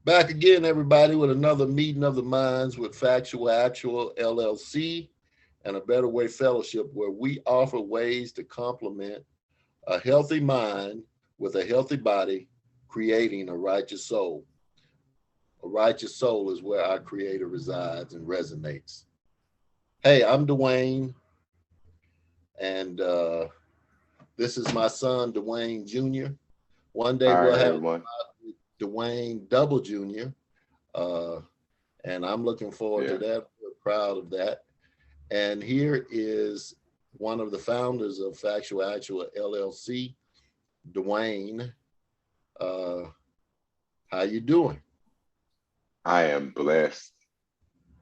Back again, everybody, with another meeting of the minds with Factual Actual LLC and a Better Way Fellowship, where we offer ways to complement a healthy mind with a healthy body, creating a righteous soul. A righteous soul is where our Creator resides and resonates. Hey, I'm Dwayne, and this is my son, Dwayne Jr. One day All we'll right, have everyone. Dwayne Double Jr. Uh, and I'm looking forward to Yeah, that. We're proud of that. And here is one of the founders of Factual Actual LLC, Dwayne. Uh, how you doing? I am blessed.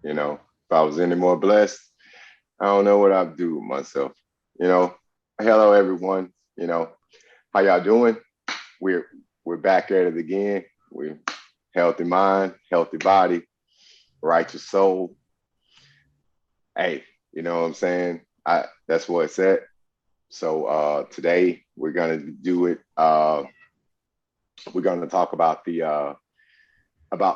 If I was any more blessed, I don't know what I'd do with myself. You know, Hello, everyone. How y'all doing? We're we're back at it again. We're healthy mind, healthy body, righteous soul. Hey, you know what I'm saying? I That's what it's at. So today we're gonna do it. We're gonna talk about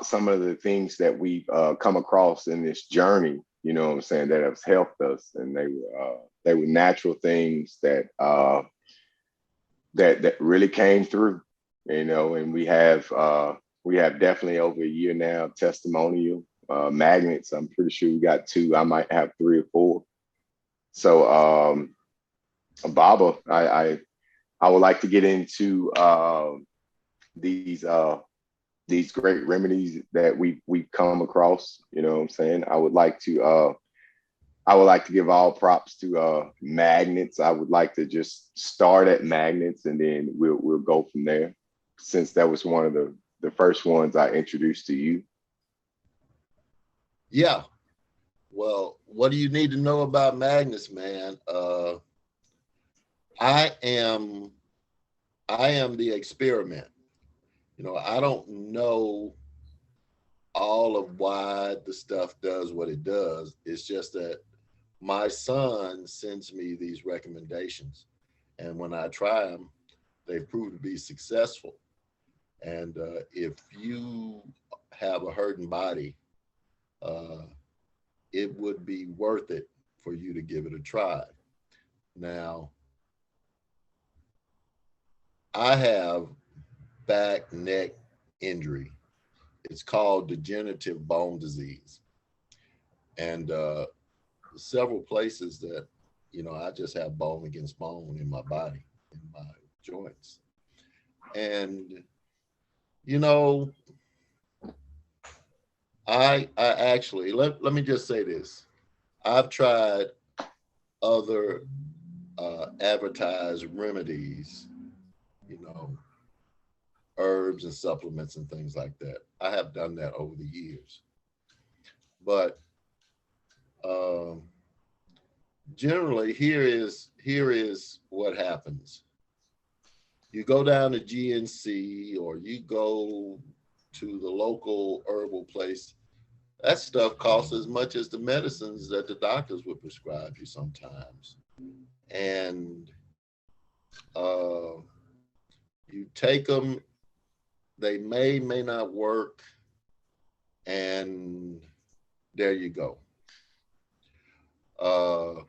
some of the things that we've come across in this journey, you know what I'm saying, that have helped us. And they were natural things that really came through, and we have definitely over a year now testimonial magnets. I'm pretty sure we got two. I might have three or four. So Baba, I would like to get into these these great remedies that we've come across. You know what I'm saying? I would like to give all props to magnets. I would like to just start at magnets, and then we'll go from there, since that was one of the first ones I introduced to you. Yeah. Well, what do you need to know about Magnus, man? I am I am the experiment. I don't know all of why the stuff does what it does. It's just that my son sends me these recommendations, and when I try them, they prove to be successful. And if you have a hurting body, uh, it would be worth it for you to give it a try. Now, I have back neck injury. It's called degenerative bone disease, and several places that I just have bone against bone in my body, in my joints. And you know I actually, let me just say this. I've tried other advertised remedies, you know herbs and supplements and things like that. I have done that over the years, but um, generally, here is what happens. You go down to GNC, or you go to the local herbal place. That stuff costs as much as the medicines that the doctors would prescribe you sometimes. And uh, you take them, they may not work, and there you go. Uh,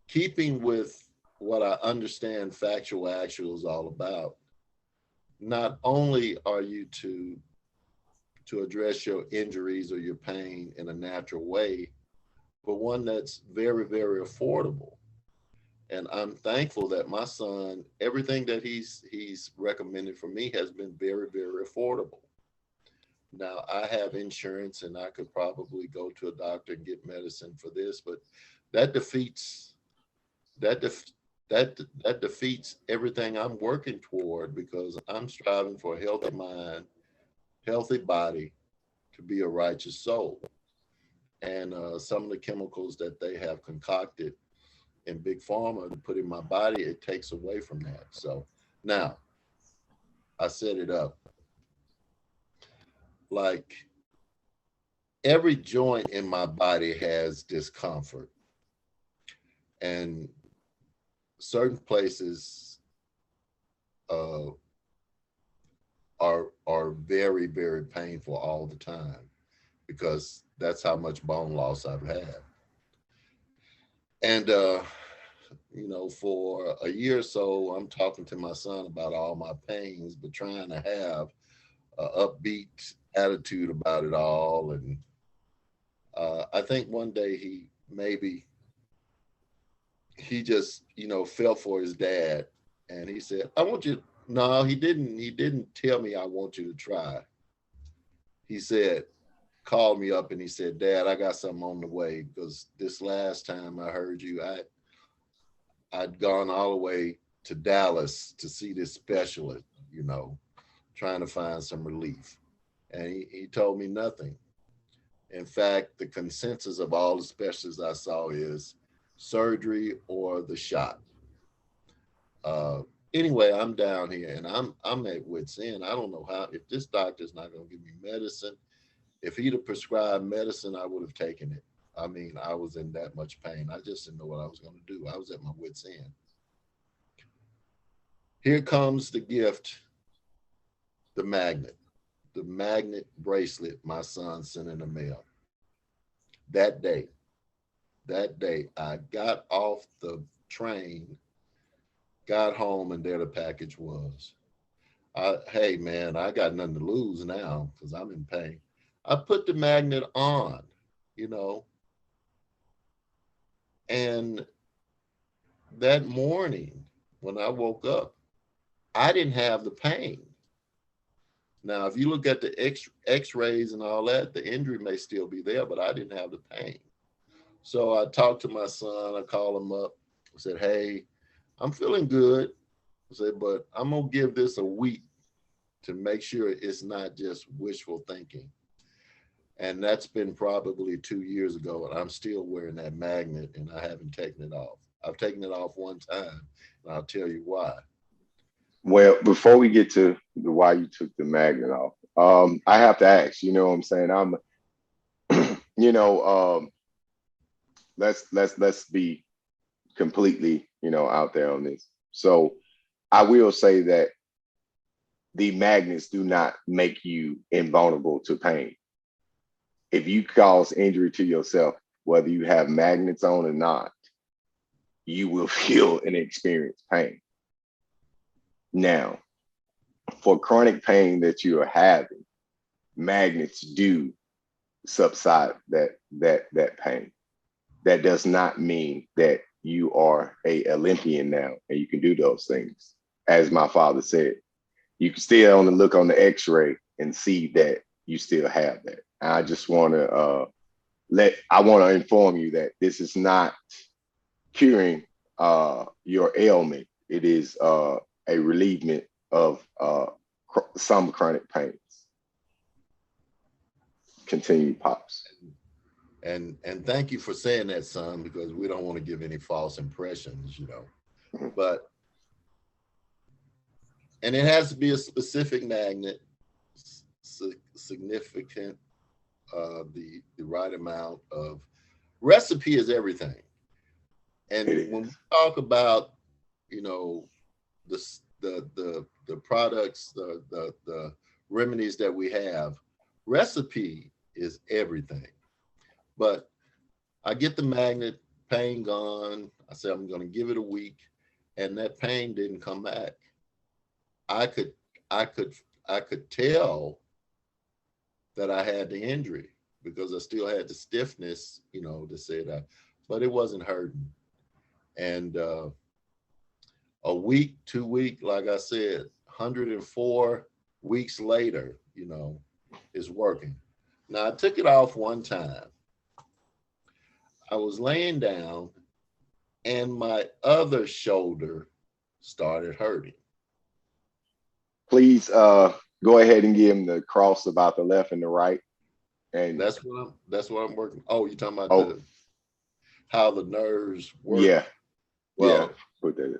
Keeping with what I understand Factual Actual is all about, not only are you to address your injuries or your pain in a natural way, but one that's very, very affordable. And I'm thankful that my son, everything that he's recommended for me has been very, very affordable. Now I have insurance, and I could probably go to a doctor and get medicine for this, but that defeats that def, that defeats everything I'm working toward, because I'm striving for a healthy mind, healthy body, to be a righteous soul. And some of the chemicals that they have concocted in big pharma to put in my body, it takes away from that. So now I set it up like every joint in my body has discomfort, and certain places uh, are very, very painful all the time because that's how much bone loss I've had. And for a year or so, I'm talking to my son about all my pains, but trying to have an upbeat attitude about it all. And I think one day he just, fell for his dad, and he said, "I want you." No, he didn't. He didn't tell me I want you to try. He said, called me up and he said, "Dad, I got something on the way because this last time I heard you, I'd gone all the way to Dallas to see this specialist, trying to find some relief." And he told me nothing. In fact, the consensus of all the specialists I saw is surgery or the shot. Uh, anyway, I'm down here and I'm at wit's end. I don't know how, if this doctor's not going to give me medicine. If he'd have prescribed medicine, I would have taken it. I mean, I was in that much pain. I just didn't know what I was going to do. I was at my wit's end. Here comes the gift, the magnet bracelet my son sent in the mail. That day, that day, I got off the train, got home, and there the package was. Hey, man, I got nothing to lose now because I'm in pain. I put the magnet on, you know, and that morning when I woke up, I didn't have the pain. Now, if you look at the X-rays and all that, the injury may still be there, but I didn't have the pain. So I talked to my son. I called him up. I said, "Hey, I'm feeling good." I said, "But I'm gonna give this a week to make sure it's not just wishful thinking." And that's been probably 2 years ago, and I'm still wearing that magnet, and I haven't taken it off. I've taken it off one time, and I'll tell you why. Well, before we get to the why you took the magnet off, I have to ask. You know what I'm saying? You know, let's be completely, out there on this. So I will say that the magnets do not make you invulnerable to pain. If you cause injury to yourself, whether you have magnets on or not, you will feel and experience pain. Now, for chronic pain that you are having, magnets do subside that pain. That does not mean that you are a Olympian now and you can do those things. As my father said, you can still only look on the X-ray and see that you still have that. I just want to inform you that this is not curing your ailment. It is a relievement of some chronic pains. Continue, Pops. And thank you for saying that, son, because we don't want to give any false impressions. Mhm. But and it has to be a specific magnet, significant, the right amount of recipe is everything. It And when we is. talk about, you know, the products, the remedies that we have, recipe is everything. But I get the magnet, pain gone. I said I'm going to give it a week, and that pain didn't come back. I could, I could, I could tell that I had the injury because I still had the stiffness, to say that, but it wasn't hurting. And a week, 2 week, like I said, 104 weeks later, is working. Now I took it off one time. I was laying down and my other shoulder started hurting. Please go ahead and give him the cross about the left and the right. And That's what I'm working. Oh, you're talking about oh the how the nerves work. yeah, yeah, Well, put that in.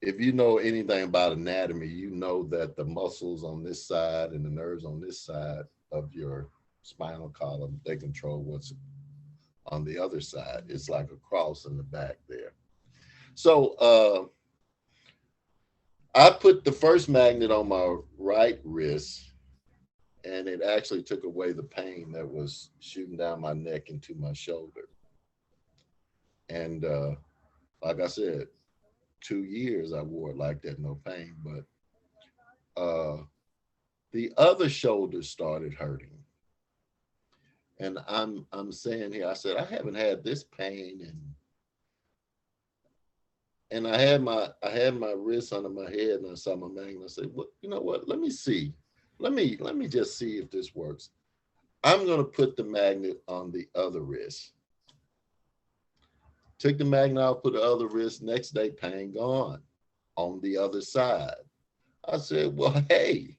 if you know anything about anatomy, you know that the muscles on this side and the nerves on this side of your spinal column, they control what's on the other side. It's like a cross in the back there. So I put the first magnet on my right wrist, and it actually took away the pain that was shooting down my neck into my shoulder. And like I said, 2 years I wore it like that, no pain. But the other shoulder started hurting, and I'm saying here, I said I haven't had this pain, and I had my wrist under my head, and I saw my magnet. I said, "What? You know what? Let me see. Let me just see if this works. I'm gonna put the magnet on the other wrist." Took the magnet out, put the other wrist. Next day, pain gone on the other side. I said, "Well, hey,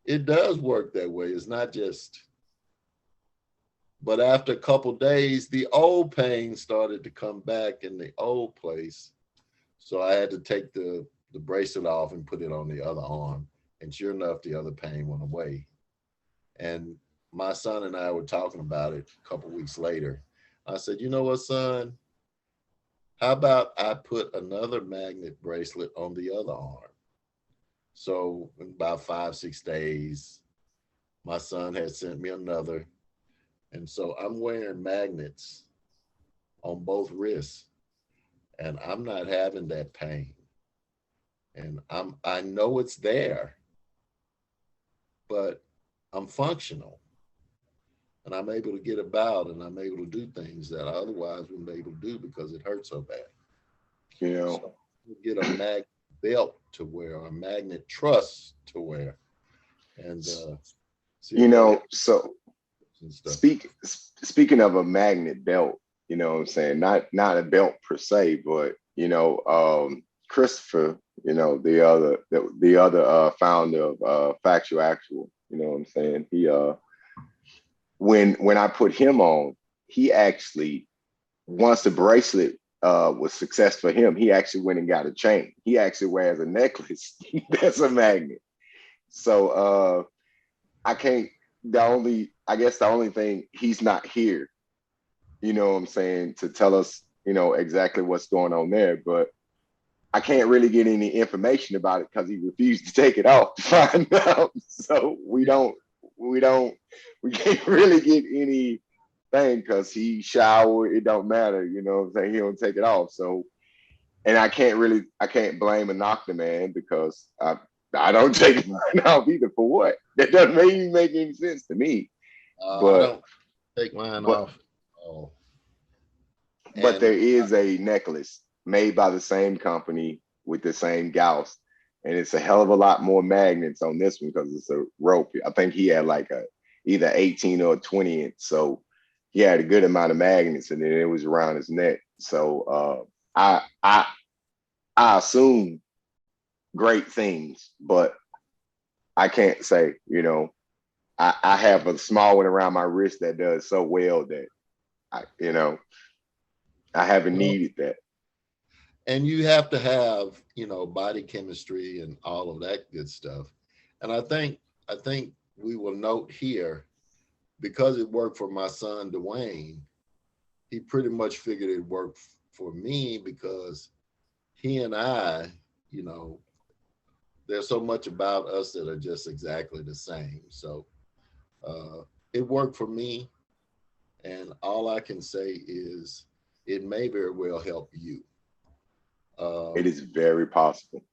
it does work that way. It's not just." But after a couple days, the old pain started to come back in the old place. So I had to take the bracelet off and put it on the other arm. And sure enough, the other pain went away. And my son and I were talking about it a couple weeks later. I said, "You know what, son? How about I put another magnet bracelet on the other arm?" So in about 5, 6 days, my son had sent me another. And so I'm wearing magnets on both wrists, and I'm not having that pain. And I know it's there, but I'm functional, and I'm able to get about, and I'm able to do things that I otherwise wouldn't be able to do because it hurts so bad. You So know, get a magnet belt to wear, or a magnet truss to wear, and see if that helps so and stuff. speaking of a magnet belt, you know what I'm saying? Not a belt per se, but Christopher, the other founder of Factual Actual, you know what I'm saying? He when I put him on, he actually, once the bracelet was success for him, he actually went and got a chain. He actually wears a necklace that's a magnet. So I can't I guess the only thing, he's not here, you know what I'm saying, to tell us, exactly what's going on there. But I can't really get any information about it because he refused to take it off to find out. So we can't really get anything because he showered, it don't matter, you know what I'm saying? He don't take it off. So, and I can't blame and knock the man because I don't take mine off either. For what? That doesn't even make any sense to me. I But don't take mine but off at all. but And there is a necklace made by the same company with the same gauss, and it's a hell of a lot more magnets on this one because it's a rope. I think he had like a either 18 or 20 inch, so he had a good amount of magnets, and then it was around his neck. So I assume great things, but I can't say. I have a small one around my wrist that does so well that I haven't well, needed that. and you have to have, body chemistry and all of that good stuff. And I think we will note here, because it worked for my son Dwayne, he pretty much figured it worked for me because he and I, you know, there's so much about us that are just exactly the same. So uh, it worked for me, and all I can say is it may very well help you. It Um, is very possible.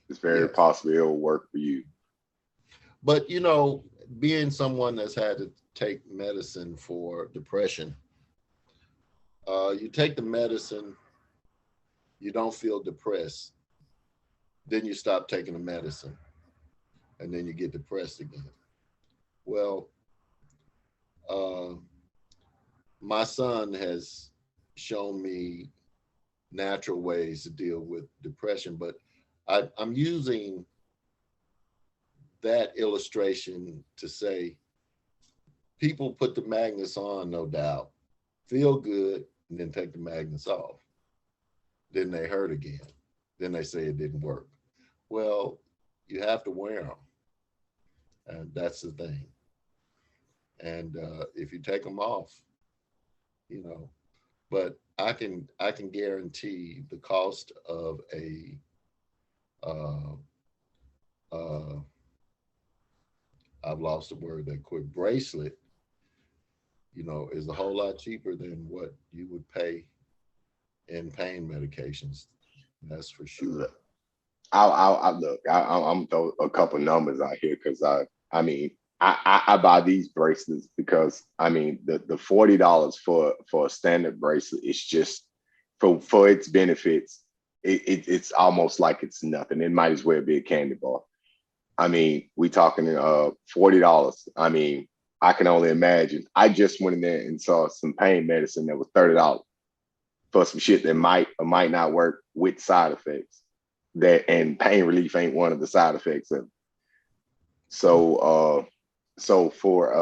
It's very yes, possible it'll work for you. but being someone that's had to take medicine for depression, you take the medicine, you don't feel depressed, then you stop taking the medicine, and then you get depressed again. Well, uh, my son has shown me natural ways to deal with depression, but I'm using that illustration to say people put the magnets on, no doubt, feel good, and then take the magnets off. Then they hurt again. Then they say it didn't work. Well, you have to wear them, and that's the thing. And if you take them off, you know, but I can guarantee the cost of uh, uh, I've lost the word that quick, bracelet, is a whole lot cheaper than what you would pay in pain medications. That's for sure. Look, I look. I'm throw a couple numbers out here because I mean, I buy these bracelets because I mean the $40 for a standard bracelet is just for its benefits. It's almost like it's nothing. It might as well be a candy bar. I mean, we talking $40. I mean, I can only imagine. I just went in there and saw some pain medicine that was $30 for some shit that might or might not work with side effects. That and pain relief ain't one of the side effects of it. So so for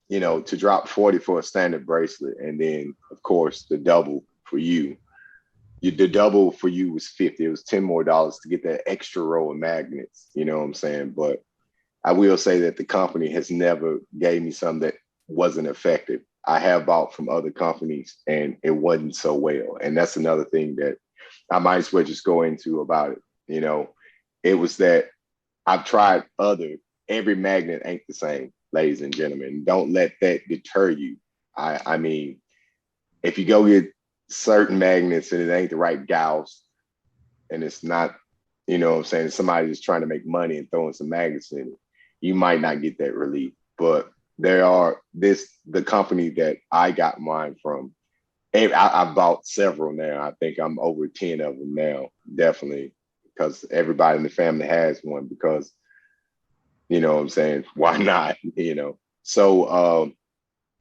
to drop 40 for a standard bracelet and then of course the double for you. The double for you was 50. It was 10 more dollars to get that extra row of magnets. You know what I'm saying? But I will say that the company has never gave me something that wasn't effective. I have bought from other companies and it wasn't so well. And that's another thing that I might as well just go into about it. It was that I've tried every magnet ain't the same, ladies and gentlemen. Don't let that deter you. I mean, if you go get certain magnets and it ain't the right gauss and it's not, what I'm saying, somebody just trying to make money and throwing some magnets in it, you might not get that relief. But the company that I got mine from, and I bought several now. I think I'm over 10 of them now, definitely, because everybody in the family has one because, what I'm saying, why not, So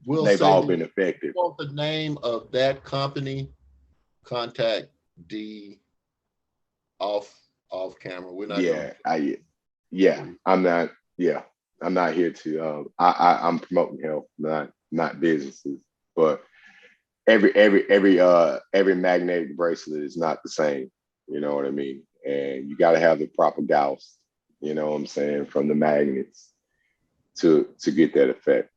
We'll they've say all this. been If you effective. want the name of that company, contact D off camera. We're not going Yeah, to. I'm not, I'm not here to, I'm promoting health, not businesses, but every magnetic bracelet is not the same. You know what I mean? And you got to have the proper gauss. You know what I'm saying? From the magnets to get that effect.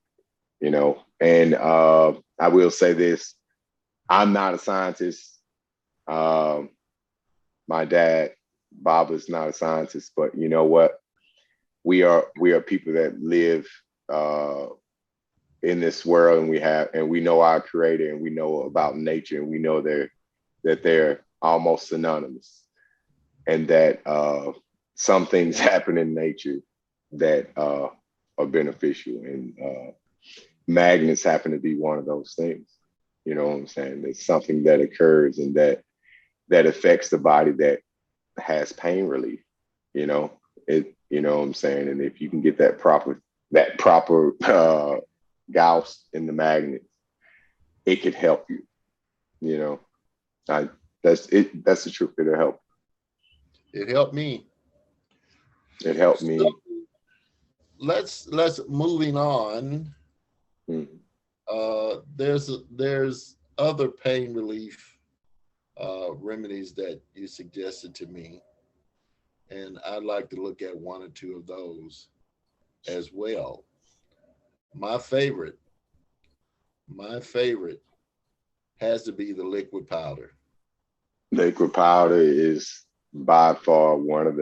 And I will say this: I'm not a scientist. Um, my dad, Bob, is not a scientist, but you know what? We are people that live in this world, and we know our creator, and we know about nature, and we know that they're almost synonymous, and that some things happen in nature that are beneficial, and magnets happen to be one of those things. You know what I'm saying? There's something that occurs and that affects the body that has pain relief. You know You know what I'm saying? And if you can get that proper gauss in the magnet, it could help you. You know, I that's it. That's the truth. It'll help. It helped me. It helped So me. let's moving on. Mm. There's other pain relief remedies that you suggested to me, and I'd like to look at one or two of those as well. My favorite, my favorite has to be the liquid powder. Liquid powder is by far one of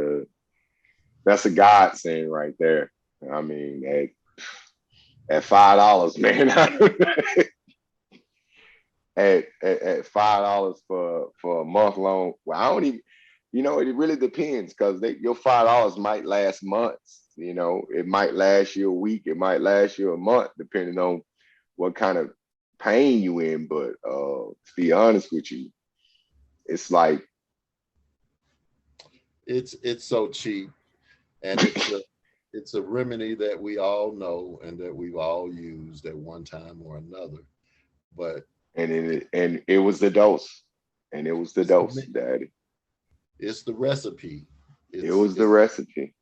that's a godsend right there. I mean, at $5, man. At $5 for a month long. Well, I don't even, it really depends because your $5 might last months. It might last you a week, it might last you a month, depending on what kind of pain you in. But to be honest with you, it's like It's so cheap, and it's a remedy that we all know and that we've all used at one time or another. But and it was the dose, and it was the it's the dose, mi- Daddy. it's the recipe. It It's was the it's recipe.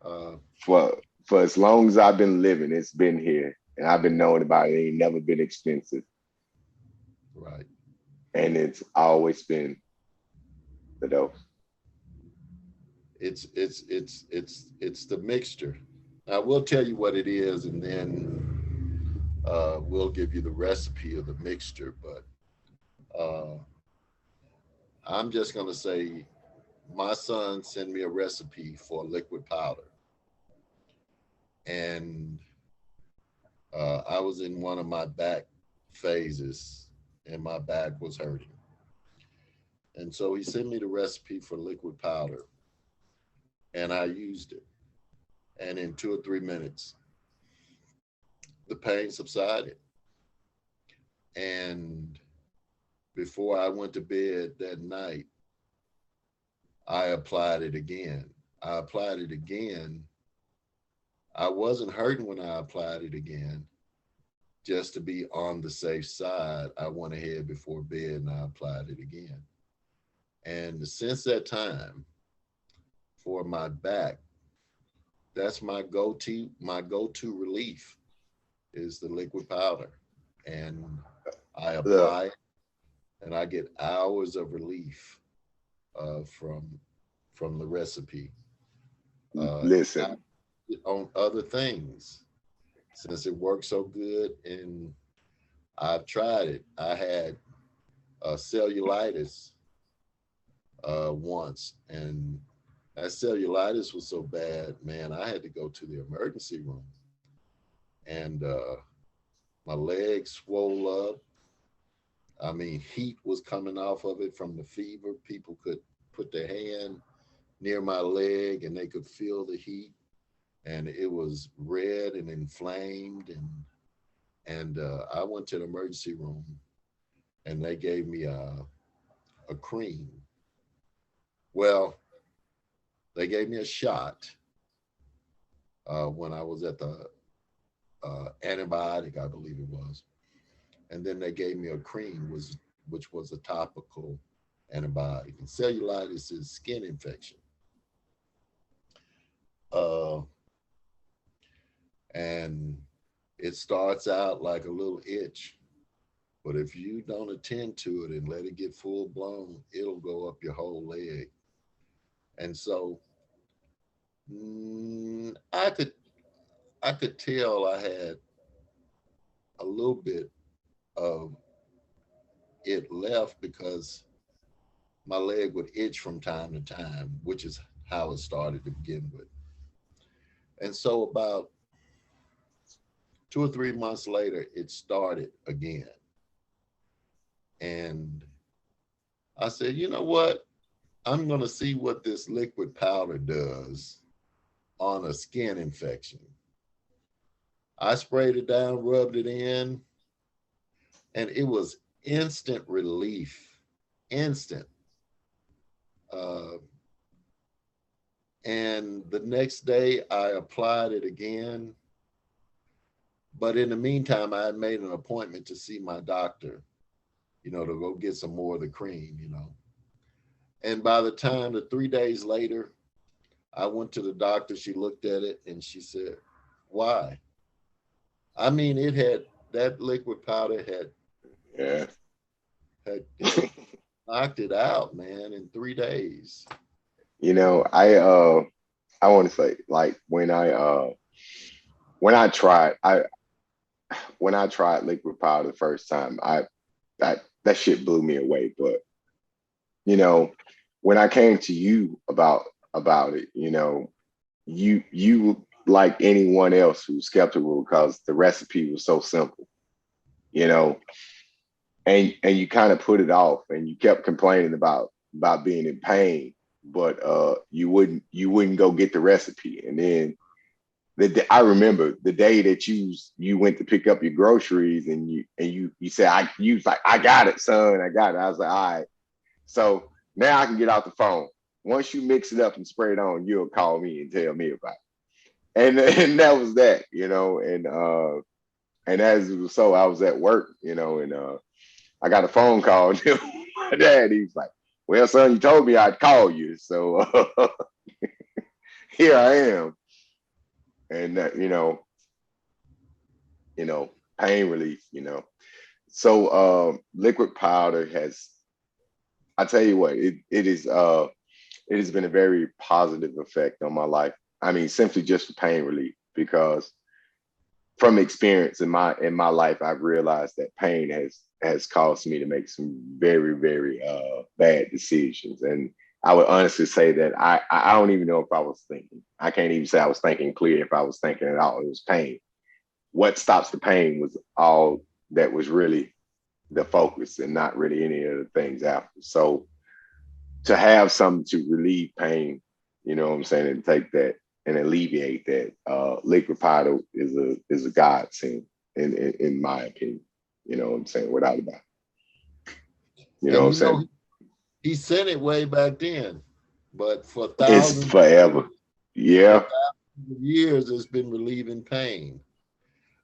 uh, For as long as I've been living, it's been here, and I've been knowing about it. It ain't never been expensive, right. and it's always been the dose. It's the mixture. I will tell you what it is, and then we'll give you the recipe of the mixture. But uh, I'm just gonna say, my son sent me a recipe for liquid powder, and I was in one of my back phases, and my back was hurting. And so he sent me the recipe for liquid powder, and I used it. And in 2 or 3 minutes, the pain subsided. And before I went to bed that night, I applied it again. I applied it again. I wasn't hurting when I applied it again. Just to be on the safe side, I went ahead before bed and I applied it again. And since that time, for my back, that's my go-to relief is the liquid powder. And I Look, apply it and I get hours of relief uh, from from the recipe. listen, On other things, since it works so good, and I've tried it. I had cellulitis once, and that cellulitis was so bad, man. I had to go to the emergency room, and my legs swole up. I mean, heat was coming off of it from the fever. People could put their hand near my leg, and they could feel the heat, and it was red and inflamed, and I went to the emergency room, and they gave me a cream. Well, they gave me a shot when I was at the antibiotic, I believe it was, and then they gave me a cream, which was a topical antibiotic. And cellulitis is skin infection, uh, and it starts out like a little itch, but if you don't attend to it and let it get full blown, it'll go up your whole leg. And so I could tell I had a little bit of it left because my leg would itch from time to time, which is how it started to begin with. And so about 2 or 3 months later, it started again. And I said, you know what? I'm going to see what this liquid powder does on a skin infection. I sprayed it down, rubbed it in, and it was instant relief. Instant. Uh, and the next day, I applied it again. But in the meantime, I had made an appointment to see my doctor, to go get some more of the cream. And by the time, the 3 days later, I went to the doctor, she looked at it and she said, why? I mean, that liquid powder yeah. had knocked it out, man, in 3 days. You know, I want to say like when I tried liquid powder the first time, that shit blew me away. But you know, when I came to you about it, you like anyone else who's skeptical because the recipe was so simple, you know, and you kind of put it off and you kept complaining about being in pain, but you wouldn't go get the recipe. And then I remember the day that you went to pick up your groceries and you said you was like, I got it, son, I got it. I was like, all right. So now I can get out the phone. Once you mix it up and spray it on, you'll call me and tell me about it. And that was that, and as it was so, I was at work, and I got a phone call from my dad. He was like, well, son, you told me I'd call you. So here I am. And you know, pain relief, So liquid powder has, I tell you what, it has been a very positive effect on my life. I mean, simply just for pain relief, because from experience in my life, I've realized that pain has caused me to make some very, very bad decisions. And I would honestly say that I don't even know if I was thinking. I can't even say I was thinking clear if I was thinking at all. It was pain. What stops the pain was all that was really the focus and not really any of the things after. So to have something to relieve pain, you know what I'm saying, and take that and alleviate that, liquid powder is a godsend in my opinion. You know what I'm saying, without a doubt. You know And what I'm you know, saying? he sent it way back then, but for It's thousands forever. for Yeah. thousands of years, it's been relieving pain.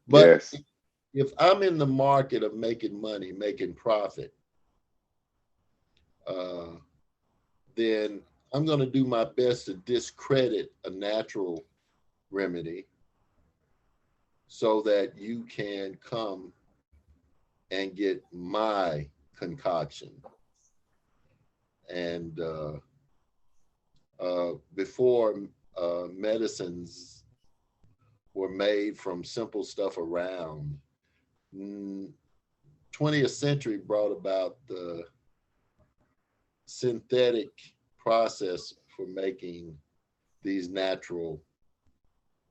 But Yes. if I'm in the market of making money, making profit, uh, then I'm going to do my best to discredit a natural remedy so that you can come and get my concoction. And before medicines were made from simple stuff around, 20th century brought about the synthetic process for making these natural,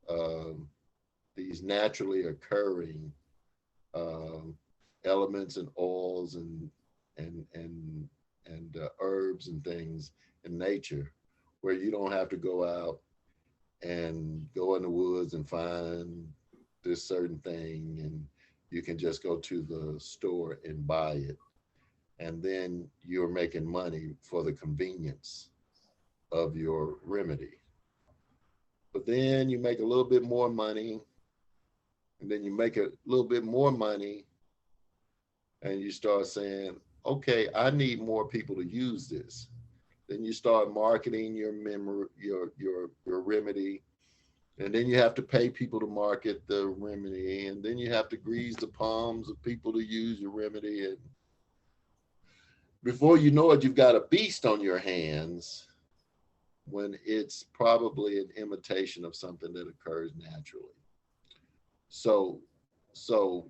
um, these naturally occurring um, elements and oils and herbs and things in nature, where you don't have to go out and go in the woods and find this certain thing, and you can just go to the store and buy it, and then you're making money for the convenience of your remedy. But then you make a little bit more money, and then you make a little bit more money, and you start saying, okay, I need more people to use this. Then you start marketing your memory, your remedy, and then you have to pay people to market the remedy, and then you have to grease the palms of people to use your remedy, and before you know it, you've got a beast on your hands when it's probably an imitation of something that occurs naturally. So, so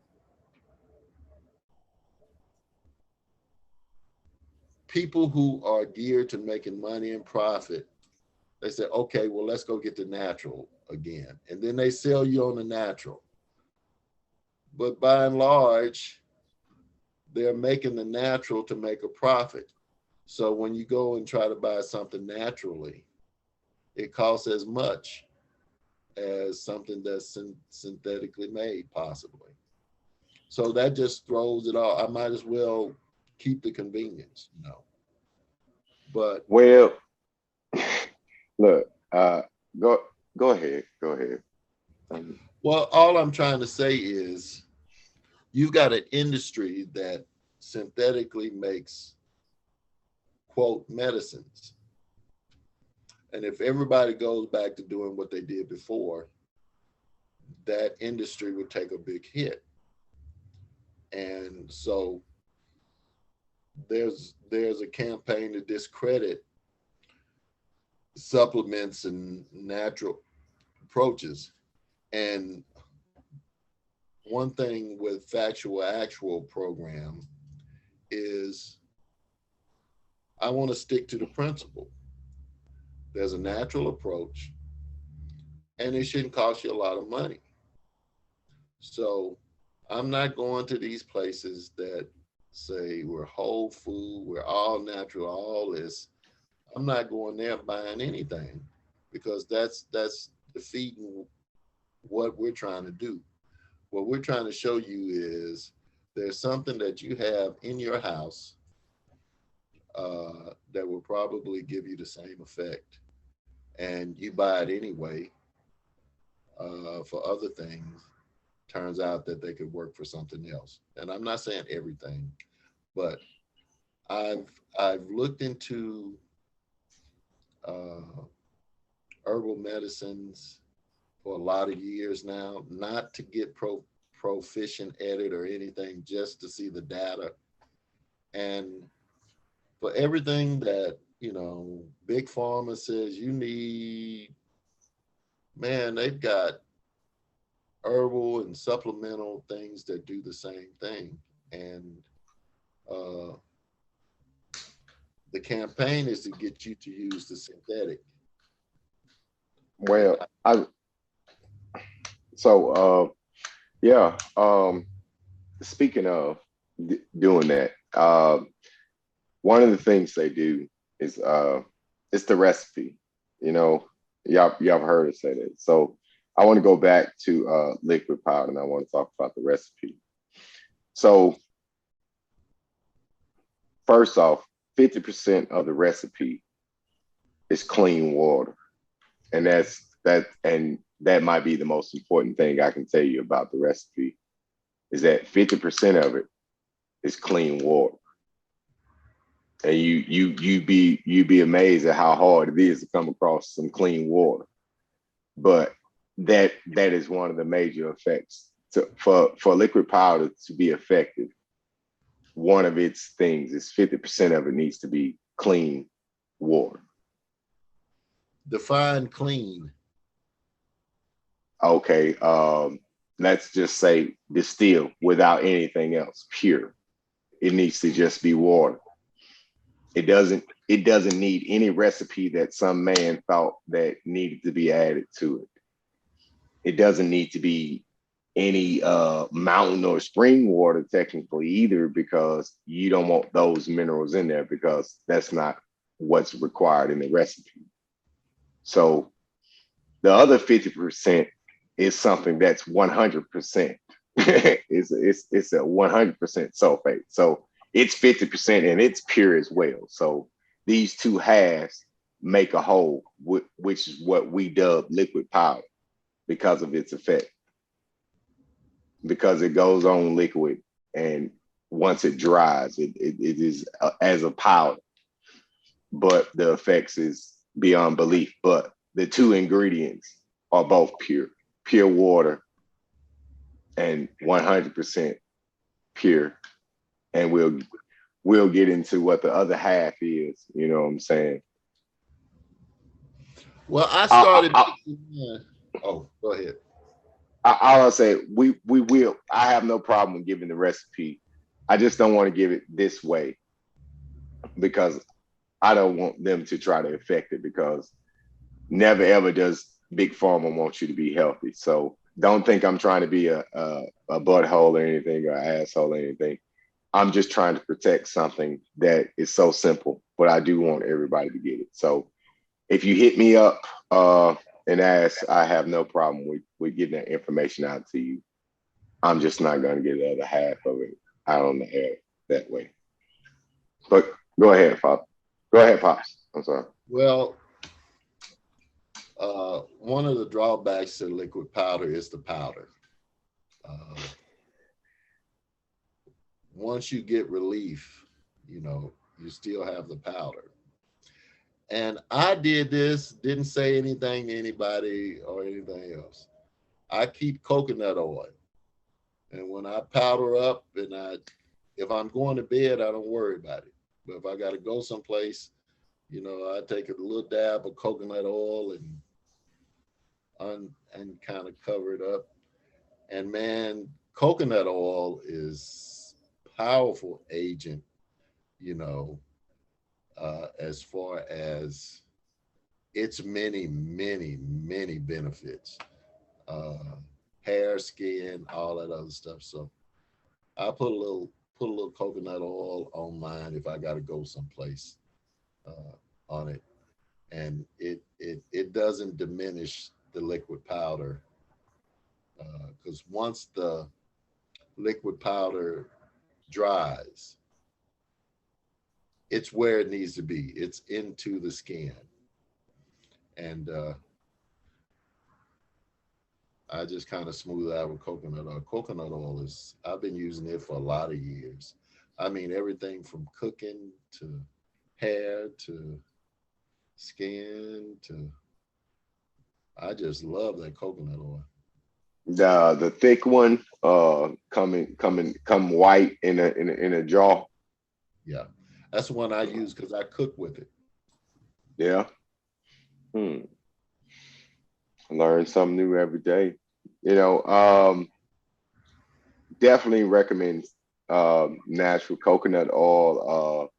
people who are geared to making money and profit, they say, okay, well, let's go get the natural again. And then they sell you on the natural. But by and large, they're making the natural to make a profit. So when you go and try to buy something naturally, it costs as much as something that's synthetically made, possibly. So that just throws it all. I might as well keep the convenience, you know. But Well, look, go go ahead. Go ahead. Um, well, all I'm trying to say is you've got an industry that synthetically makes quote medicines. And if everybody goes back to doing what they did before, that industry would take a big hit. And so there's a campaign to discredit supplements and natural approaches. And one thing with Factual Actual program is I want to stick to the principle. There's a natural approach, and it shouldn't cost you a lot of money. So I'm not going to these places that say we're whole food, we're all natural, all this. I'm not going there buying anything because that's defeating what we're trying to do. What we're trying to show you is there's something that you have in your house that will probably give you the same effect, and you buy it anyway for other things. Turns out that they could work for something else. And I'm not saying everything, but I've I've looked into uh, herbal medicines for a lot of years now, not to get proficient at it or anything, just to see the data. And for everything that, you know, Big Pharma says you need, man, they've got herbal and supplemental things that do the same thing. And uh, the campaign is to get you to use the synthetic. And Well, I so yeah. Speaking of doing that, one of the things they do is it's the recipe. You know, y'all have heard it say that. So I want to go back to liquid powder, and I want to talk about the recipe. So first off, 50% of the recipe is clean water, and that might be the most important thing I can tell you about the recipe is that 50% of it is clean water. And you be amazed at how hard it is to come across some clean water. But that is one of the major effects for liquid powder to be effective. One of its things is 50% of it needs to be clean water. define clean. Okay, let's just say distill without anything else, pure. It needs to just be water. It doesn't need any recipe that some man thought that needed to be added to it. It doesn't need to be any mountain or spring water technically either, because you don't want those minerals in there, because that's not what's required in the recipe. So the other 50% is something that's 100%. It's a 100% sulfate. So it's 50% and it's pure as well. So these two halves make a whole, which is what we dub liquid powder because of its effect. Because it goes on liquid, and once it dries, it is as a powder. But the effects is beyond belief. But the two ingredients are both pure water and 100% pure. And we'll get into what the other half is. You know what I'm saying? Well, I I, started I, mixing oh, go ahead. I'll say we will. I have no problem giving the recipe. I just don't want to give it this way because I don't want them to try to affect it, because never ever does big pharma want you to be healthy. So don't think I'm trying to be a butthole or anything, or asshole or anything. I'm just trying to protect something that is so simple, but I do want everybody to get it. So if you hit me up and ask, I have no problem with getting that information out to you. I'm just not going to get the other half of it out on the air that way. But go ahead, Pop. Go ahead, Pops. I'm sorry. Well, one of the drawbacks to liquid powder is the powder. Uh, Once you get relief, you still have the powder. And I did this, didn't say anything to anybody or anything else. I keep coconut oil. And when I powder up if I'm going to bed, I don't worry about it. But if I got to go someplace, I take a little dab of coconut oil and kind of cover it up. And man, coconut oil is powerful agent, you know, as far as its many, many, many benefits. Uh, Hair, skin, all that other stuff. So I put a little coconut oil on mine if I got to go someplace on it, and it doesn't diminish the liquid powder because once the liquid powder dries, it's where it needs to be. It's into the skin, and I just kind of smooth out with coconut oil. Coconut oil is I've been using it for a lot of years. I mean everything from cooking to hair to skin to I just love that coconut oil. The thick one, come white in a jar. Yeah. That's the one I use because I cook with it. Yeah. Hmm. Learn something new every day. You know, definitely recommend natural coconut oil.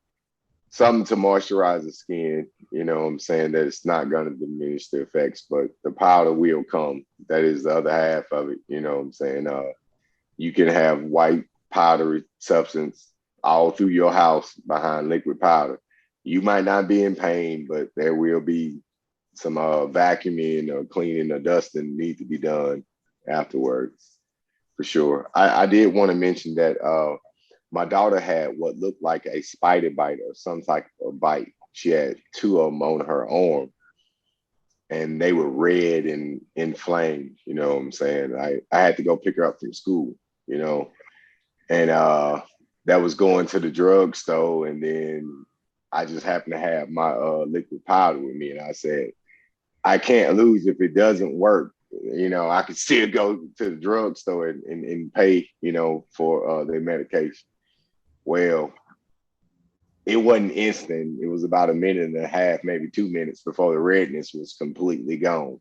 something to moisturize the skin, you know what I'm saying, that it's not going to diminish the effects, but the powder will come. That is the other half of it, you know what I'm saying? You can have white powdery substance all through your house behind liquid powder. You might not be in pain, but there will be some vacuuming or cleaning or dusting need to be done afterwards, for sure. I did want to mention that my daughter had what looked like a spider bite or some type of bite. She had two of them on her arm, and they were red and inflamed. You know what I'm saying? I had to go pick her up from school, you know, and that was going to the drugstore, and then I just happened to have my liquid powder with me, and I said, I can't lose if it doesn't work. You know, I could still go to the drugstore and pay, you know, for their medication. Well, it wasn't instant. It was about a minute and a half, maybe 2 minutes before the redness was completely gone.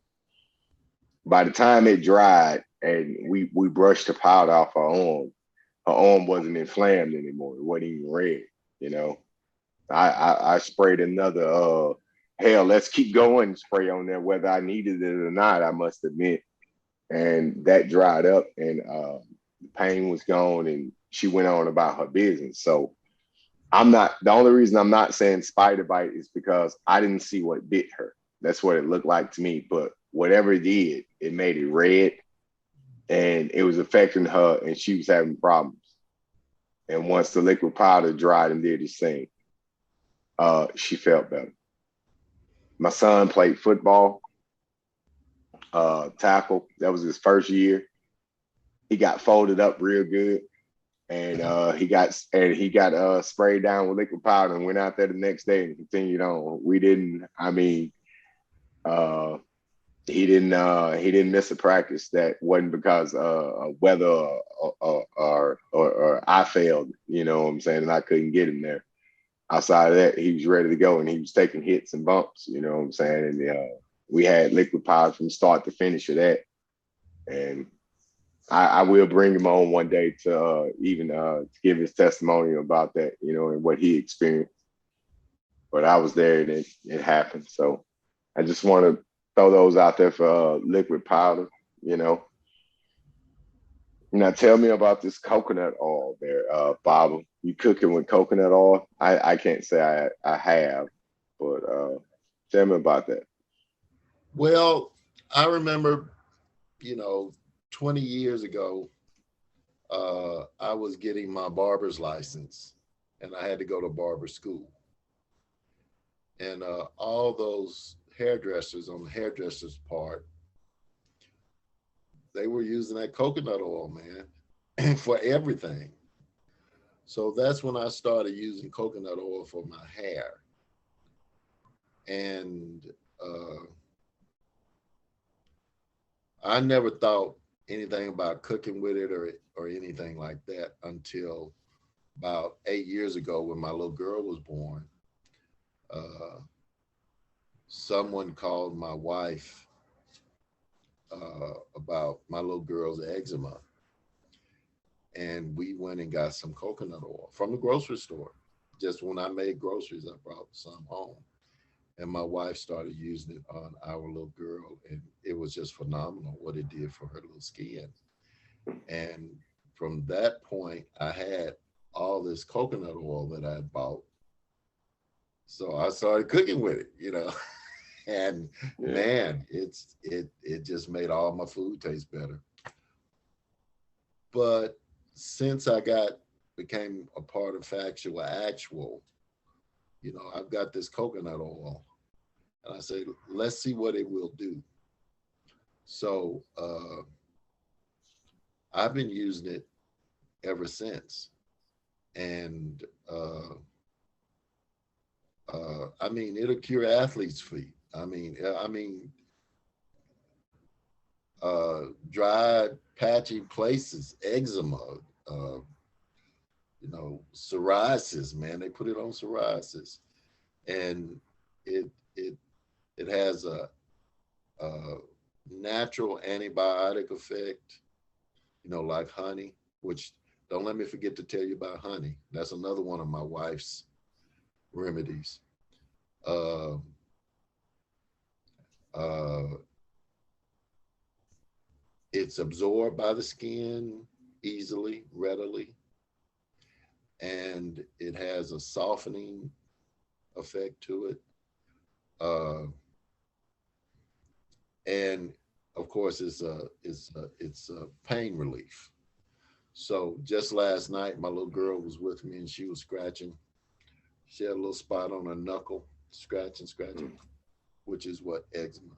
By the time it dried and we brushed the powder off her arm wasn't inflamed anymore. It wasn't even red, you know. I sprayed another hell, let's keep going spray on there, whether I needed it or not, I must admit. And that dried up, and the pain was gone, and she went on about her business. So I'm not, the only reason I'm not saying spider bite is because I didn't see what bit her. That's what it looked like to me. But whatever it did, it made it red, and it was affecting her, and she was having problems. And once the liquid powder dried and did its thing, she felt better. My son played football, tackle. That was his first year. He got folded up real good, and he got sprayed down with liquid powder and went out there the next day and continued on. We didn't. I mean, uh, he didn't miss a practice. That wasn't because of weather or I failed. You know what I'm saying? And I couldn't get him there. Outside of that, he was ready to go, and he was taking hits and bumps. You know what I'm saying? And we had liquid powder from start to finish of that. And I will bring him on one day to even to give his testimony about that, you know, and what he experienced. But I was there, and it happened. So I just want to throw those out there for liquid powder, you know. Now tell me about this coconut oil there, Bob. You cooking with coconut oil? I can't say I have, but tell me about that. Well, I remember, you know, 20 years ago, I was getting my barber's license, and I had to go to barber school. And all those hairdressers on the hairdresser's part, they were using that coconut oil, man, for everything. So that's when I started using coconut oil for my hair. And uh, I never thought anything about cooking with it or anything like that until about 8 years ago when my little girl was born. Uh, Someone called my wife about my little girl's eczema, and we went and got some coconut oil from the grocery store. Just when I made groceries, I brought some home, and my wife started using it on our little girl, and it was just phenomenal what it did for her little skin. And from that point, I had all this coconut oil that I had bought, so I started cooking with it, you know. And Yeah, man, it just made all my food taste better. But since I got became a part of Factual Actual, you know, I've got this coconut oil, and I say, let's see what it will do. So I've been using it ever since, and I mean, it'll cure athlete's feet. Dry, patchy places, eczema, uh, you know, psoriasis. Man, they put it on psoriasis, and it it it has a natural antibiotic effect. You know, like honey. Which don't let me forget to tell you about honey. That's another one of my wife's. Remedies. Uh, uh, it's absorbed by the skin easily, readily, and it has a softening effect to it. Uh, and of course, it's a pain relief. So just last night, my little girl was with me and she was scratching. She had a little spot on her knuckle, scratching, scratching, which is what eczema.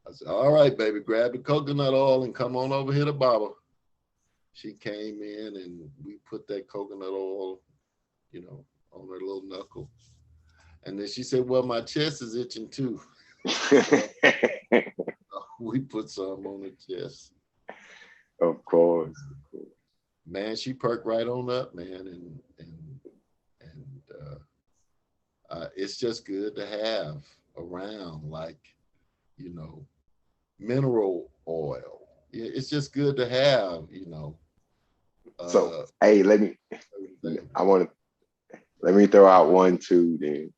I said, "All right, baby, grab the coconut oil and come on over here to Baba." She came in and we put that coconut oil, on her little knuckle. And then she said, "Well, my chest is itching too." So we put some on her chest. Of course. Man, she perked right on up, man, and it's just good to have around, like, you know, mineral oil. It's just good to have, So, uh, hey, everything. I want to, let me throw out one, too, then,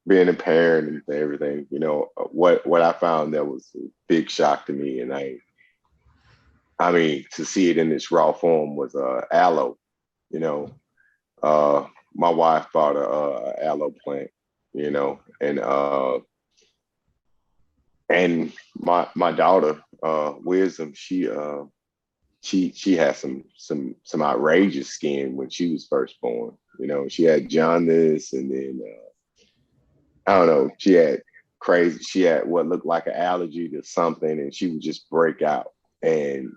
being a parent and everything, what I found that was a big shock to me. And I mean, to see it in its raw form was aloe, you know, my wife bought a aloe plant, and my daughter, Wisdom, she had some outrageous skin when she was first born. She had jaundice, and then I don't know, she had crazy. She had what looked like an allergy to something, and she would just break out. And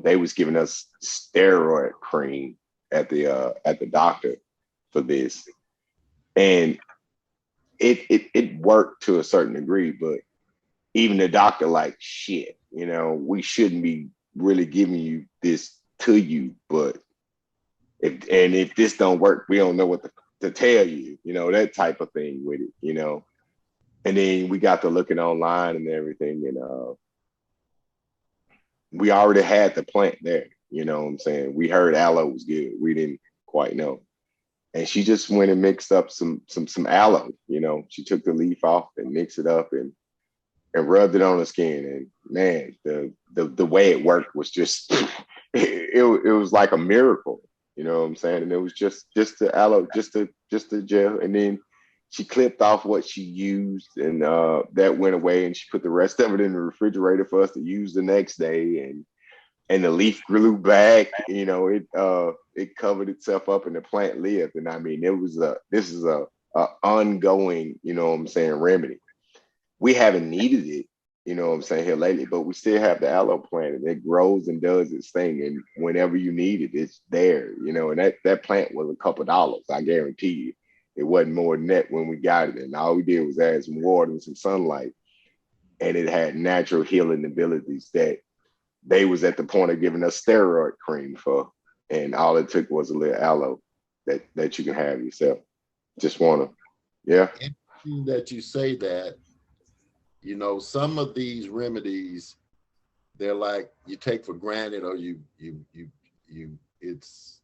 they was giving us steroid cream at the doctor for this, and it worked to a certain degree, but even the doctor like shit. We shouldn't be really giving you this to you, but if this don't work, we don't know what to tell you. That type of thing with it. And then we got to looking online and everything, and we already had the plant there. You know what I'm saying? We heard aloe was good. We didn't quite know. And she just went and mixed up some aloe. She took the leaf off and mixed it up and rubbed it on the skin. And man, the way it worked was just it was like a miracle. You know what I'm saying? And it was just the aloe, just the gel, and then she clipped off what she used, and that went away, and she put the rest of it in the refrigerator for us to use the next day, and the leaf grew back. It covered itself up, and the plant lived. And I mean, this is a ongoing, what I'm saying, remedy. We haven't needed it, what I'm saying, here lately, but we still have the aloe plant, and it grows and does its thing. And whenever you need it, it's there, and that plant was a couple dollars. I guarantee you. It wasn't more than that when we got it. And all we did was add some water and some sunlight. And it had natural healing abilities that they was at the point of giving us steroid cream for. And all it took was a little aloe that you can have yourself. Just wanna, yeah. Interesting that you say that. Some of these remedies, they're like you take for granted, or you it's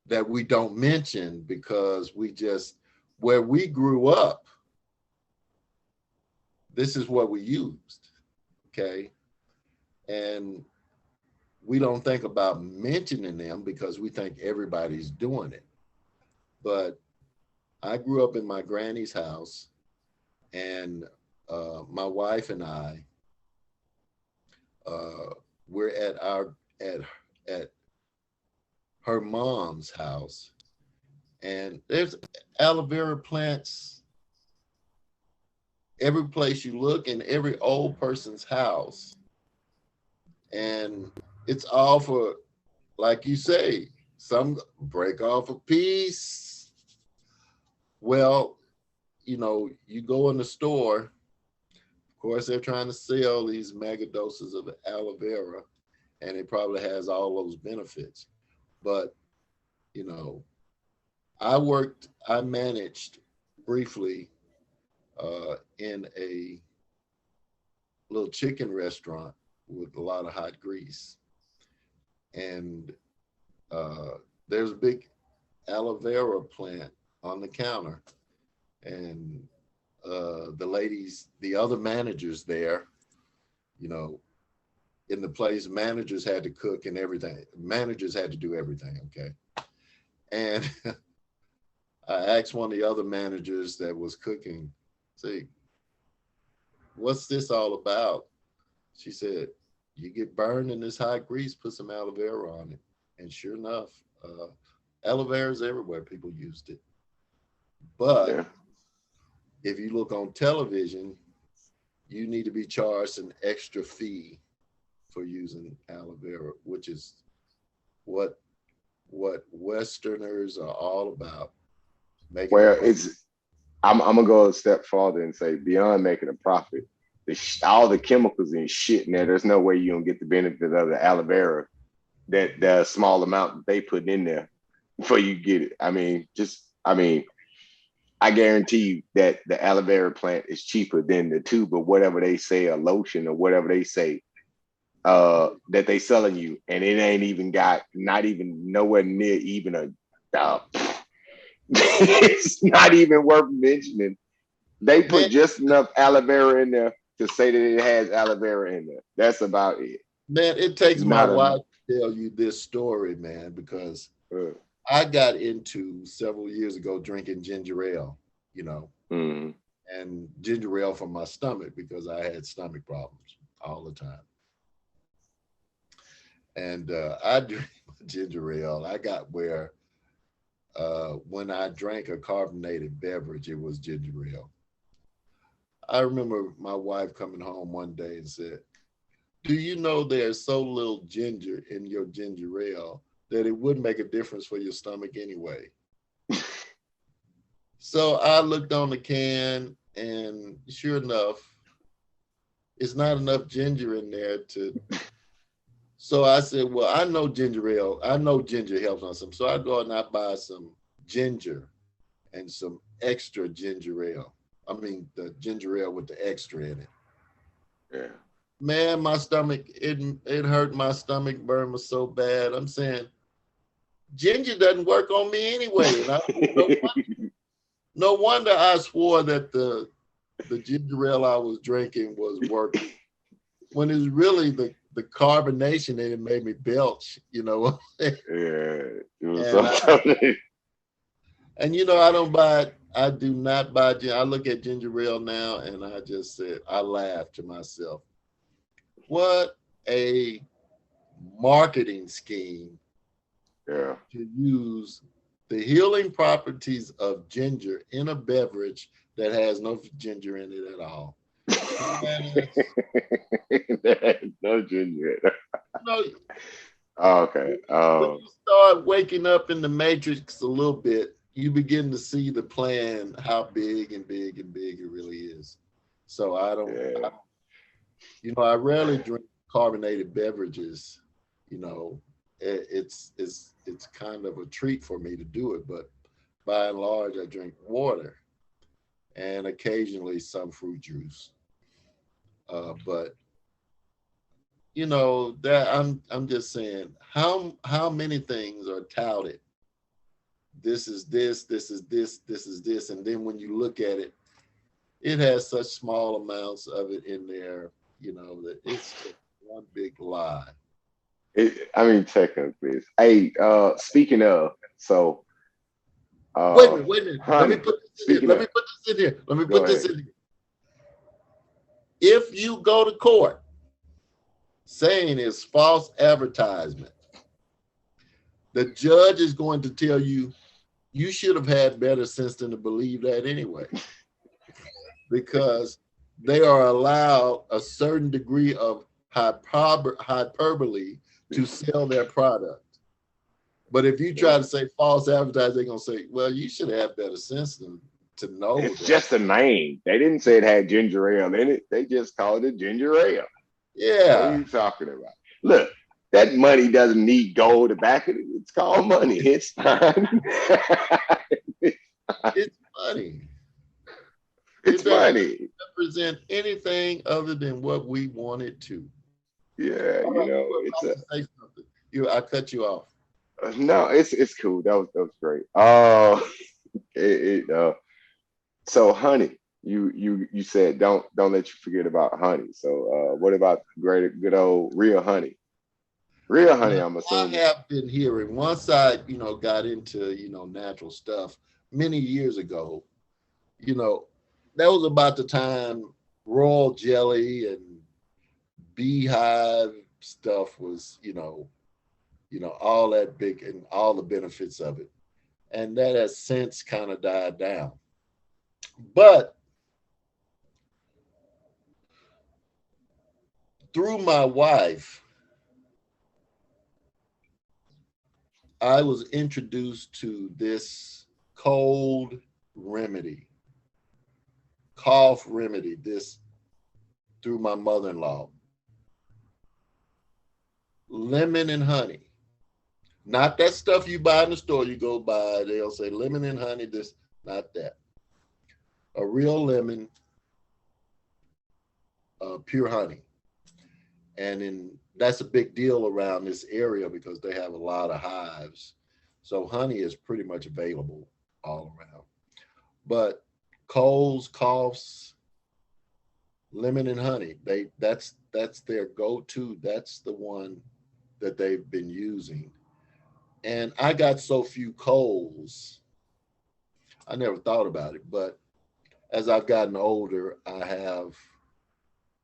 that we don't mention because we just, where we grew up, this is what we used. Okay. And we don't think about mentioning them because we think everybody's doing it. But I grew up in my granny's house, and my wife and I, uh, we're at her mom's house, and there's aloe vera plants every place you look, in every old person's house, and it's all for, like you say, some break off a piece. Well, you go in the store. Of course, they're trying to sell these mega doses of aloe vera, and it probably has all those benefits. But you know, I managed briefly in a little chicken restaurant with a lot of hot grease, and uh, there's a big aloe vera plant on the counter, and the other managers there, you know, in the place, managers had to cook and everything. Managers had to do everything. Okay, and I asked one of the other managers that was cooking, "See, what's this all about?" She said, "You get burned in this hot grease, put some aloe vera on it." And sure enough, uh, aloe vera is everywhere. People used it. But Yeah. if you look on television, you need to be charged an extra fee for using aloe vera, which is what Westerners are all about, making a Well, profit. it's I'm gonna go a step farther and say beyond making a profit, all the chemicals and shit in there. There's no way you don't get the benefit of the aloe vera that the small amount that they put in there before you get it. I guarantee you that the aloe vera plant is cheaper than the tube of whatever they say, a lotion or whatever they say that they selling you, and it ain't even got not even nowhere near even uh, it's not even worth mentioning. They Man, put just enough aloe vera in there to say that it has aloe vera in there. That's about it. man, it takes my Not a wife to tell you this story, man, because uh, I got into several years ago drinking ginger ale, you know, mm, and ginger ale for my stomach because I had stomach problems all the time. And I drink ginger ale. I got where when I drank a carbonated beverage, it was ginger ale. I remember my wife coming home one day and said, "Do you know there's so little ginger in your ginger ale that it wouldn't make a difference for your stomach anyway?" So I looked on the can, and sure enough, it's not enough ginger in there to. So I said, "Well, I know ginger ale. I know ginger helps on some. So I go and I buy some ginger and some extra ginger ale. I mean, the ginger ale with the extra in it. yeah. Man, my stomach, it hurt my stomach, burn was so bad. I'm saying ginger doesn't work on me anyway. And no wonder I swore that the ginger ale I was drinking was working when it's really the carbonation in it made me belch, you know. Yeah, it was and I something. and you know I don't buy it. I do not buy gin. I look at ginger ale now and I just said I laugh to myself. What a marketing scheme Yeah. to use the healing properties of ginger in a beverage that has no ginger in it at all. Man, No ginger. you know, Okay. when you start waking up in the matrix a little bit, you begin to see the plan, how big and big and big it really is. So Yeah. I rarely drink carbonated beverages. You know, it's kind of a treat for me to do it, but by and large, I drink water and occasionally some fruit juice. But that I'm just saying how many things are touted. This is this, this is this, this is this, and then when you look at it, it has such small amounts of it in there, that it's just one big lie. I mean, technically. Hey, speaking of, so, Wait a minute, wait a minute. Let me honey, put this in here. speaking Let of, me put this in here. Let me go put this ahead. in here. If you go to court saying it's false advertisement, the judge is going to tell you you should have had better sense than to believe that anyway, because they are allowed a certain degree of hyperbole to sell their product. But if you Yeah. try to say false advertising, they're gonna say, "Well, you should have better sense than to know It's that." just a name. They didn't say it had ginger ale in it. They just called it ginger ale. What are Yeah, you talking about? Look, that money doesn't need gold to back it. It's called money. It's fine. it's money. It's It doesn't money. represent anything other than what we want it to. Yeah, All right, you know, you were it's about a to say something. I cut you off. No, it's cool. That was great. It so honey, you said don't let you forget about honey. So what about great good old real honey? Real honey, Now, I'm I assuming. have been hearing once I, got into, natural stuff many years ago, you know, that was about the time royal jelly and beehive stuff was, all that big and all the benefits of it. And that has since kind of died down. But through my wife, I was introduced to this cold remedy, cough remedy, this through my mother in law. Lemon and honey. Not that stuff you buy in the store, you go buy, they'll say lemon and honey, this, not that. A real lemon, pure honey. And in that's a big deal around this area because they have a lot of hives. So honey is pretty much available all around. But colds, coughs, lemon and honey, that's their go-to. That's the one that they've been using. And I got so few colds, I never thought about it. But as I've gotten older, I have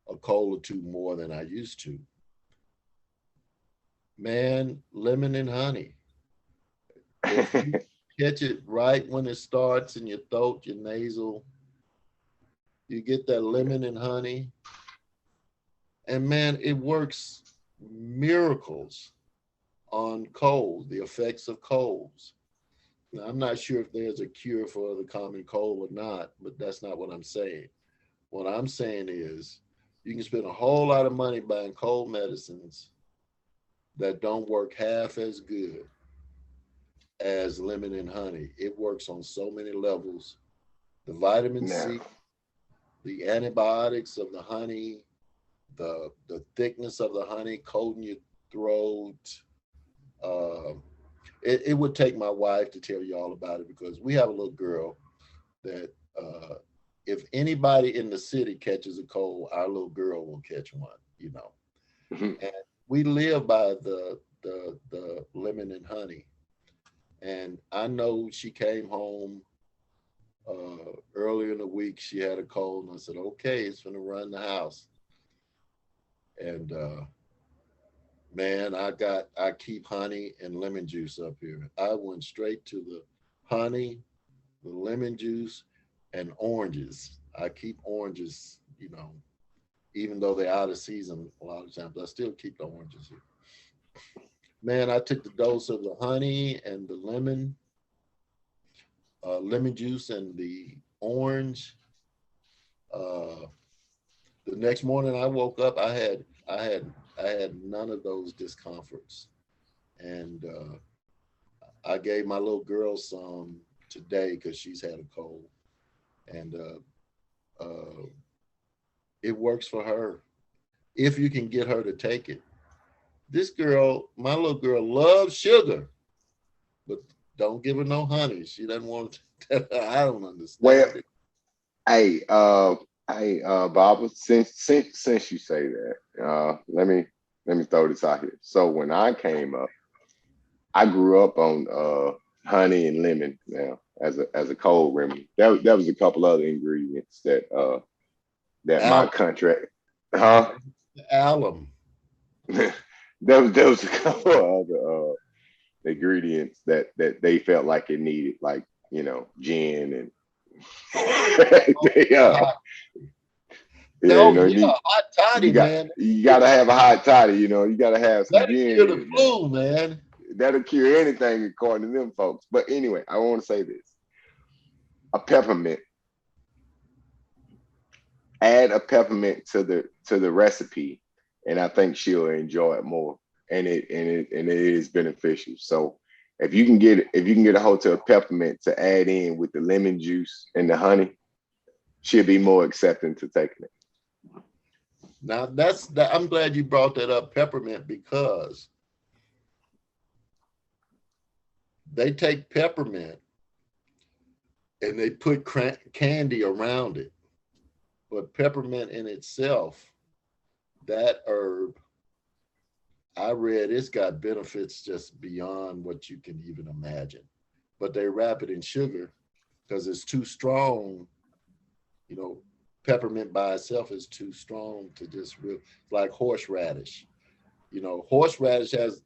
a cold or two more than I used to. Man, lemon and honey. If you catch it right when it starts in your throat, your nasal, you get that lemon and honey, and man, it works miracles on cold, the effects of colds. Now, I'm not sure if there's a cure for the common cold or not, but that's not what I'm saying. What I'm saying is you can spend a whole lot of money buying cold medicines that don't work half as good as lemon and honey. It works on so many levels. The vitamin Now, C, the antibiotics of the honey, the thickness of the honey coating your throat. Uh, it would take my wife to tell you all about it because we have a little girl that if anybody in the city catches a cold, our little girl will catch one. And we live by the lemon and honey. And I know she came home earlier in the week. She had a cold, and I said, "Okay, it's gonna run the house." And man, I keep honey and lemon juice up here. I went straight to the honey, the lemon juice, and oranges. I keep oranges, even though they're out of season a lot of times. I still keep the oranges here. Man, I took the dose of the honey and the lemon juice and the orange. Uh, the next morning I woke up, I had none of those discomforts, and I gave my little girl some today because she's had a cold, and uh, it works for her if you can get her to take it. This girl, my little girl, loves sugar, but don't give her no honey. She doesn't want it. I don't well, understand it. hey, Barbara, since you say that, let me throw this out here. So when I came up, I grew up on honey and lemon now as a cold remedy. That was a couple other ingredients that my Alum, country, huh? alum. There was a couple of other ingredients that they felt like it needed, like gin and The yeah, hot, yeah, oh yeah, need hot toddy, you got man. you gotta have a hot toddy, you gotta have some That gin cure in the it now. flu, man. That'll cure anything according to them folks. But anyway, I want to say this: a peppermint. Add a peppermint to the recipe, and I think she'll enjoy it more. And it is beneficial. So if you can get a hold to a peppermint to add in with the lemon juice and the honey, she'll be more accepting to taking it. Now that's that. I'm glad you brought that up, peppermint, because They take peppermint and they put candy around it. But peppermint in itself, that herb, I read it's got benefits just beyond what you can even imagine. But they wrap it in sugar because it's too strong. You know, peppermint by itself is too strong to just real like horseradish. Horseradish has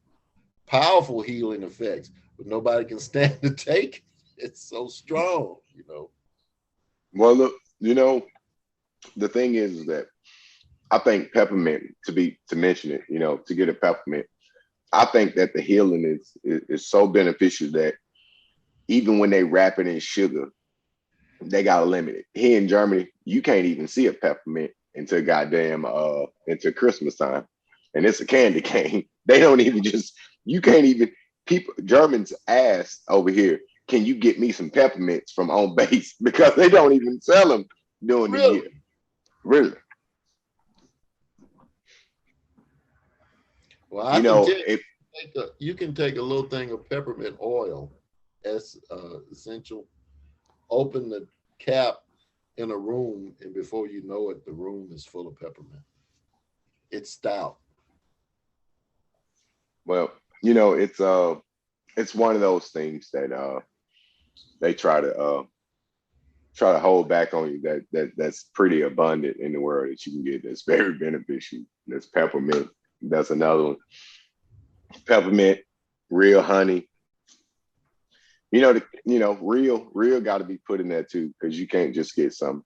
powerful healing effects, but nobody can stand to take it. It's so strong. Well, look, the thing is that I think peppermint to mention it, to get a peppermint, I think that the healing is so beneficial that even when they wrap it in sugar, they gotta limit it. Here in Germany, you can't even see a peppermint until into Christmas time. And it's a candy cane. They don't even you can't even people Germans ask over here, can you get me some peppermints from on base? Because they don't even sell them during the year. Really. Well, I can tell you can take a little thing of peppermint oil, as essential, open the cap in a room, and before you know it, the room is full of peppermint. It's stout. Well, it's one of those things that they try to hold back on you that's pretty abundant in the world that you can get that's very beneficial. There's peppermint. That's another one. Peppermint, real honey. Real got to be put in there too because you can't just get some.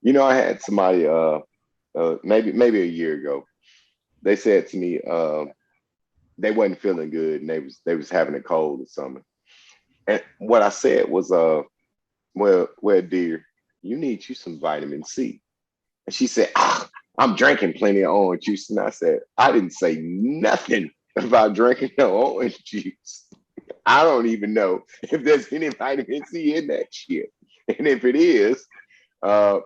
I had somebody maybe a year ago. They said to me they wasn't feeling good and they was having a cold or something. And what I said was well, dear, you need you some vitamin C. And she said, I'm drinking plenty of orange juice. And I said, I didn't say nothing about drinking no orange juice. I don't even know if there's any vitamin C in that shit. And if it is, it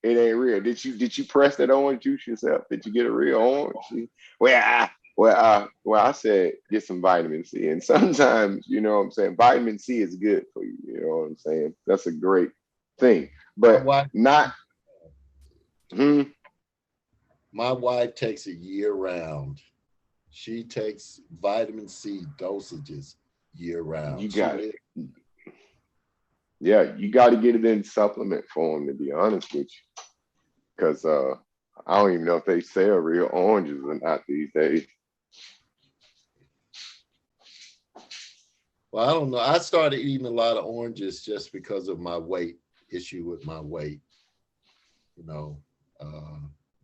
ain't real. Did you press that orange juice yourself? Did you get a real orange? I said get some vitamin C. And sometimes, you know what I'm saying, vitamin C is good for you. You know what I'm saying? That's a great thing. But not my wife takes it year round. She takes vitamin C dosages year round. You got it. Yeah, you got to get it in supplement form, to be honest with you. Because I don't even know if they sell real oranges or not these days. Well, I don't know. I started eating a lot of oranges just because of my issue with my weight,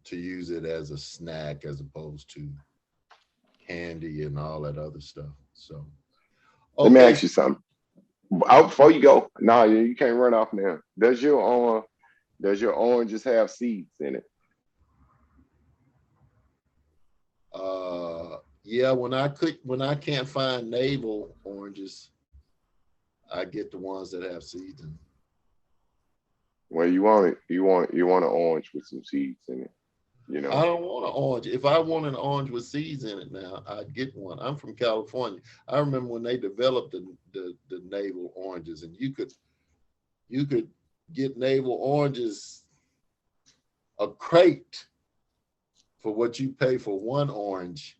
to use it as a snack as opposed to candy and all that other stuff. So, okay. Let me ask you something. Before you go, no, you can't run off now. Does your oranges have seeds in it? Yeah, when I can't find navel oranges, I get the ones that have seeds in it. Well, you want an orange with some seeds in it. I don't want an orange. If I want an orange with seeds in it now, I'd get one. I'm from California. I remember when they developed the navel oranges, and you could get navel oranges a crate for what you pay for one orange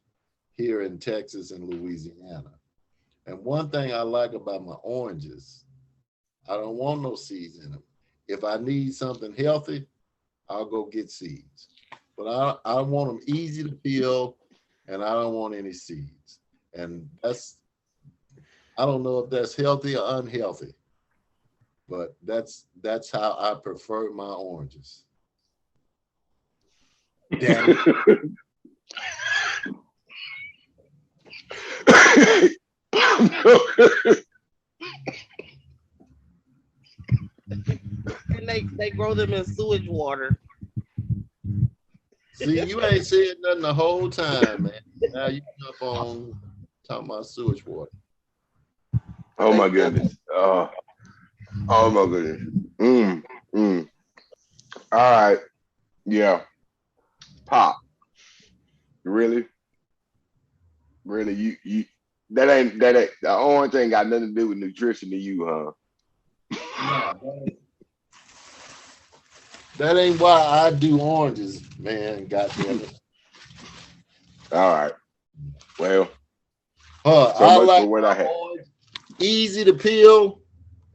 here in Texas and Louisiana. And one thing I like about my oranges, I don't want no seeds in them. If I need something healthy, I'll go get seeds. But I want them easy to peel, and I don't want any seeds. And I don't know if that's healthy or unhealthy, but that's how I prefer my oranges. Damn it. And they grow them in sewage water. See, you ain't said nothing the whole time, man. Now you up on talking about sewage water. Oh my goodness. Oh my goodness. All right. Yeah. Pop. Really? that ain't the orange ain't got nothing to do with nutrition to you, huh? Nah, that ain't why I do oranges, man. Goddamn it. All right. Well, Huh, so I much like for what my I had. orange easy to peel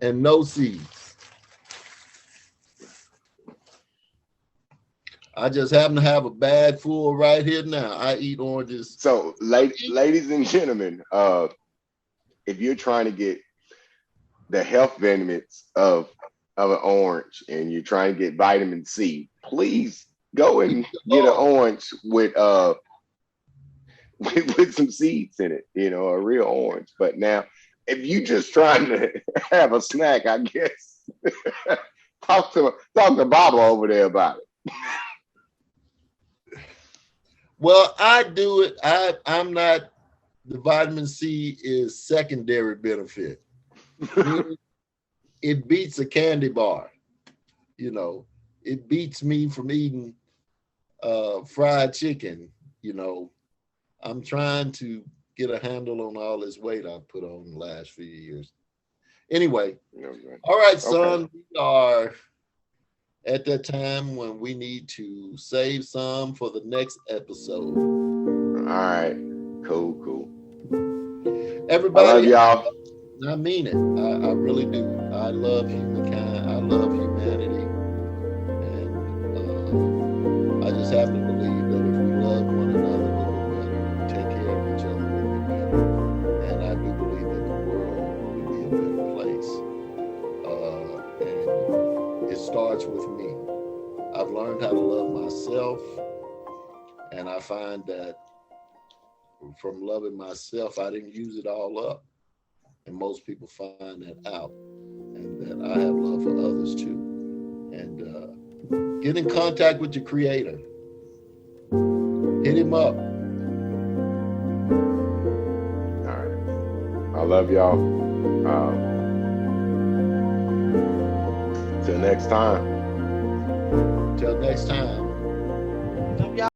and no seeds. I just happen to have a bag full right here now. I eat oranges. So, ladies and gentlemen, if you're trying to get the health benefits of an orange and you're trying to get vitamin C, please go and get an orange with with some seeds in it, you know, a real orange. But now, if you just trying to have a snack, I guess talk to Baba over there about it. Well, I do it. I'm not. The vitamin C is secondary benefit. It beats a candy bar. You know, it beats me from eating fried chicken. You know, I'm trying to get a handle on all this weight I've put on the last few years. Anyway, Okay. all right, son, okay. We are at that time when we need to save some for the next episode. All right, cool. Everybody, I love y'all. I mean it. I really do. I love humankind. I love humanity, and I just happen to believe that if we love one another a little bit better, we take care of each other a little bit better, and I do believe that the world would be a better place. And it starts with me. I've learned how to love myself, and I find that from loving myself, I didn't use it all up. And most people find that out, and that I have love for others too. And get in contact with your creator. Hit him up. All right. I love y'all. Till next time. Till next time.